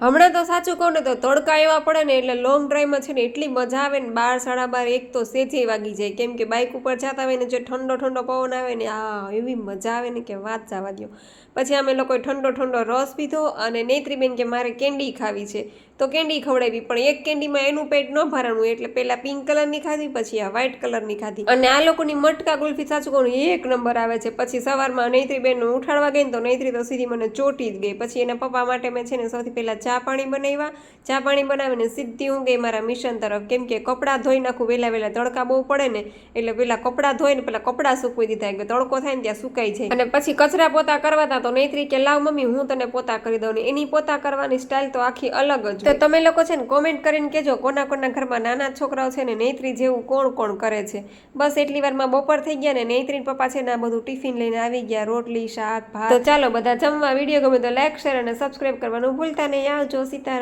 હમણાં તો સાચું કહું ને તો તડકા એવા પડે ને એટલે લોંગ ડ્રાઈવમાં છે ને એટલી મજા આવે ને 12 સાડા 12 એક તો સેજે વાગી જાય, કેમ કે બાઇક ઉપર જતા હોય ને જે ઠંડો ઠંડો પવન આવે ને એવી મજા આવે ને કે વાત જવા દો. પછી અમે લોકોએ ઠંડો ઠંડો રસ પીધો અને નેત્રીબેન કે મારે કેન્ડી ખાવી છે તો કેન્ડી ખવડાવી, પણ એક કેન્ડીમાં એનું પેટ ન ભરાણું એટલે પેલા પિંક કલરની ખાધી, પછી આ વ્હાઈટ કલરની ખાધી. અને આ લોકોની મટકા કુલ્ફી સાચું કહું એક નંબર આવે છે. પછી સવારમાં નેત્રીબેનને ઉઠાડવા ગઈ ને તો નેત્રી તો સીધી મને ચોટી જ ગઈ. પછી એના પપ્પા માટે મેં છે ને સૌથી પહેલાં ચા પાણી બનાવ્યા. ચા પાણી બનાવીને સીધી હું ગઈ મારા મિશન તરફ, કેમ કે કપડાં ધોઈ નાખું વહેલા તડકા બહુ પડે ને એટલે પેલા કપડાં ધોઈને પેલા કપડાં સૂકવી દીધા કે તડકો થાય ને ત્યાં સુકાઈ જાય. અને પછી કચરા પોતા કરવા હતા તો નેત્રી કે લાવ મમ્મી હું તને પોતા કરી દઉં ને એની પોતા કરવાની સ્ટાઇલ તો આખી અલગ જ. તો તમે લોકો છે ને કોમેન્ટ કરીને કહેજો કોના કોના ઘરમાં નાના છોકરાઓ છે ને નેત્રી જેવું કોણ કોણ કરે છે. બસ એટલી વારમાં બપોર થઈ ગયા ને નેત્રી પપ્પા છે ને આ બધું ટિફિન લઈને આવી ગયા, રોટલી શાક ભાત. તો ચાલો બધા જમવા. વિડીયો ગમે તો લાઈક શેર અને સબસ્ક્રાઈબ કરવાનું ભૂલતા નહીં. આવજો. સીતારામ.